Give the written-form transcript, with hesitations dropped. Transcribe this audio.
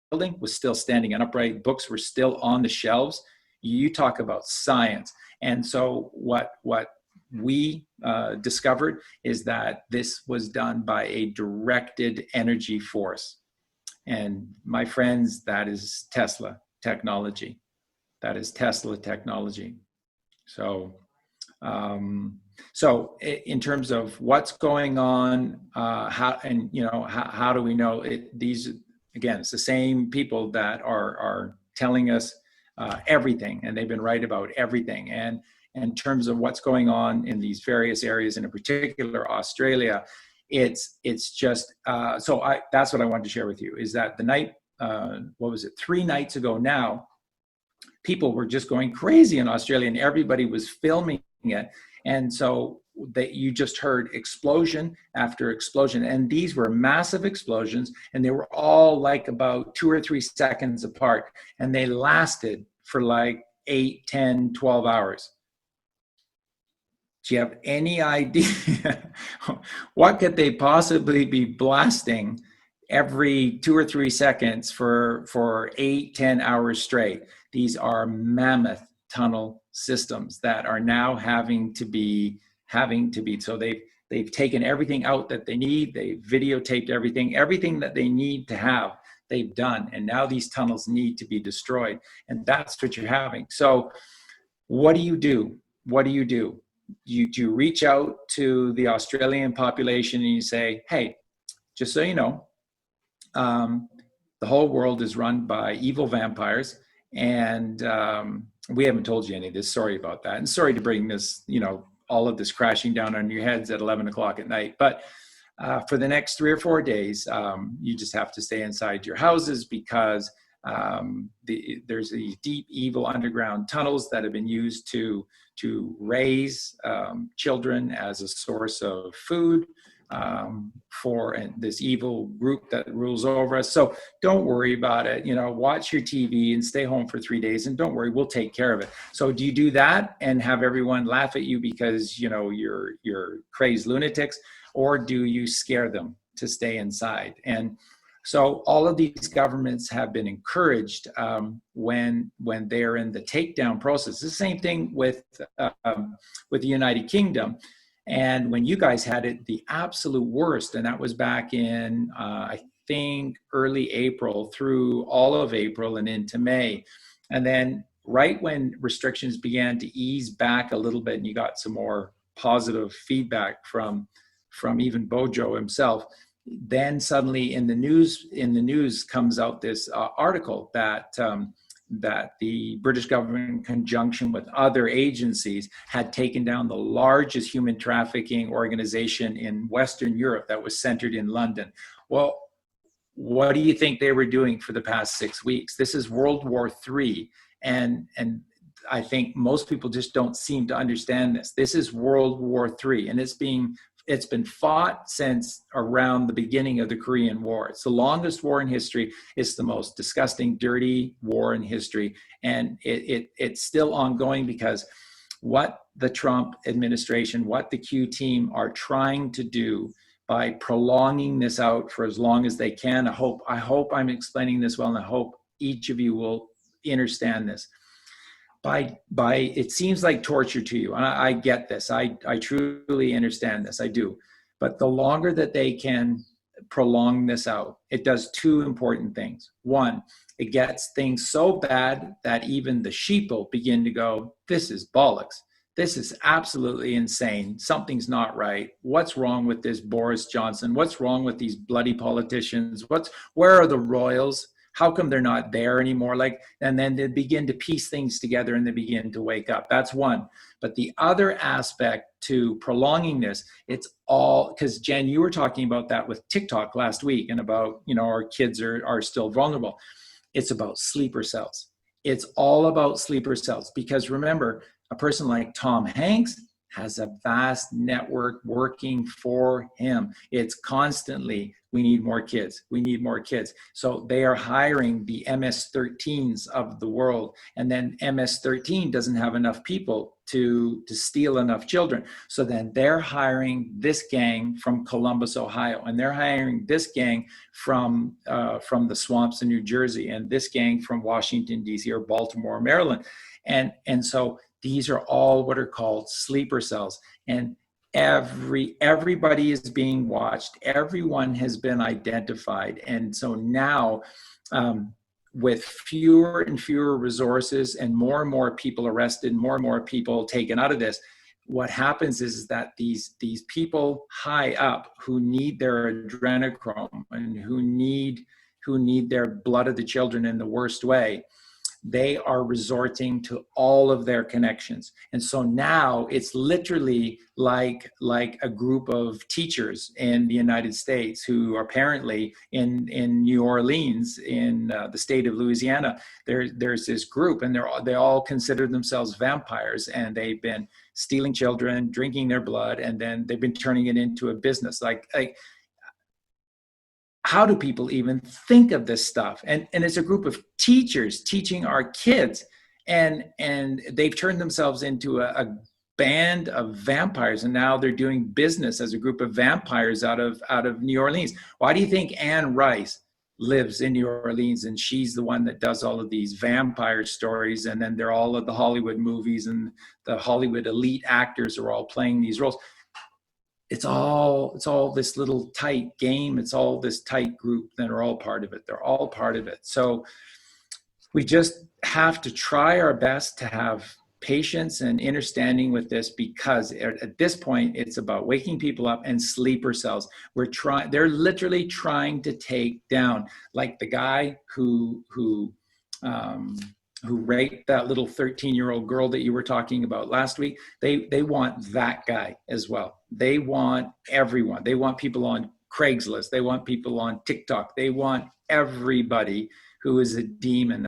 building was still standing upright. Books were still on the shelves. You talk about science. And so what we discovered is that this was done by a directed energy force. And my friends, that is Tesla technology. That is Tesla technology. So, so in terms of what's going on, how do we know it? These, again, it's the same people that are telling us everything, and they've been right about everything. And in terms of what's going on in these various areas, and in particular Australia, it's just so that's what I wanted to share with you, is that the night, 3 nights ago now, people were just going crazy in Australia, and everybody was filming it. And so that you just heard explosion after explosion, and these were massive explosions, and they were all like about 2 or 3 seconds apart, and they lasted for like 8, 10, 12 hours. Do you have any idea what could they possibly be blasting every 2 or 3 seconds for 8, 10 hours straight? These are mammoth tunnel systems that are now having to be. So they've taken everything out that they need. They've videotaped everything that they need to have. They've done, and now these tunnels need to be destroyed, and that's what you're having. So, what do you do? You reach out to the Australian population and you say, hey, just so you know, the whole world is run by evil vampires, and we haven't told you any of this. Sorry about that. And sorry to bring this, all of this crashing down on your heads at 11 o'clock at night. But for the next 3 or 4 days, you just have to stay inside your houses, because there's these deep, evil underground tunnels that have been used to raise children as a source of food for this evil group that rules over us. So don't worry about it. Watch your TV and stay home for 3 days, and don't worry, we'll take care of it. So do you do that and have everyone laugh at you because you're crazed lunatics, or do you scare them to stay inside? And so all of these governments have been encouraged when they're in the takedown process. The same thing with the United Kingdom. And when you guys had it the absolute worst, and that was back in, I think, early April through all of April and into May. And then right when restrictions began to ease back a little bit, and you got some more positive feedback from even Bojo himself, then suddenly in the news comes out this article that the British government, in conjunction with other agencies, had taken down the largest human trafficking organization in Western Europe that was centered in London. Well, what do you think they were doing for the past 6 weeks? This is World War III, and I think most people just don't seem to understand this. This is World War III, and it's been fought since around the beginning of the Korean War. It's the longest war in history. It's the most disgusting, dirty war in history. And it's still ongoing, because what the Trump administration, what the Q team are trying to do by prolonging this out for as long as they can, I hope I'm explaining this well, and I hope each of you will understand this. By it seems like torture to you, and I get this. I truly understand this. I do. But the longer that they can prolong this out, it does 2 important things. One, it gets things so bad that even the sheeple begin to go, this is bollocks. This is absolutely insane. Something's not right. What's wrong with this Boris Johnson? What's wrong with these bloody politicians? Where are the royals? How come they're not there anymore? And then they begin to piece things together, and they begin to wake up. That's one. But the other aspect to prolonging this, it's all, because Jen, you were talking about that with TikTok last week, and about, our kids are still vulnerable. It's about sleeper cells. It's all about sleeper cells, because remember, a person like Tom Hanks has a vast network working for him. It's constantly We need more kids. We need more kids. So they are hiring the MS-13s of the world. And then MS-13 doesn't have enough people to steal enough children. So then they're hiring this gang from Columbus, Ohio, and they're hiring this gang from the swamps in New Jersey, and this gang from Washington, D.C. or Baltimore, Maryland. And so these are all what are called sleeper cells. And everybody is being watched. Everyone has been identified. And so now, with fewer and fewer resources and more people arrested, more and more people taken out of this, what happens is that these people high up who need their adrenochrome and who need their blood of the children in the worst way, they are resorting to all of their connections. And so now it's literally like a group of teachers in the United States who are apparently in New Orleans, in the state of Louisiana. There's this group, and they all consider themselves vampires, and they've been stealing children, drinking their blood, and then they've been turning it into a business. Like how do people even think of this stuff? And it's a group of teachers teaching our kids, and they've turned themselves into a band of vampires, and now they're doing business as a group of vampires out of New Orleans. Why do you think Anne Rice lives in New Orleans, and she's the one that does all of these vampire stories, and then they're all of the Hollywood movies, and the Hollywood elite actors are all playing these roles? It's all this little tight game. It's all this tight group that are all part of it. They're all part of it. So we just have to try our best to have patience and understanding with this, because at this point it's about waking people up and sleeper cells. They're literally trying to take down, like the guy who raped that little 13-year-old girl that you were talking about last week. They want that guy as well. They want everyone. They want people on Craigslist. They want people on TikTok. They want everybody who is a demon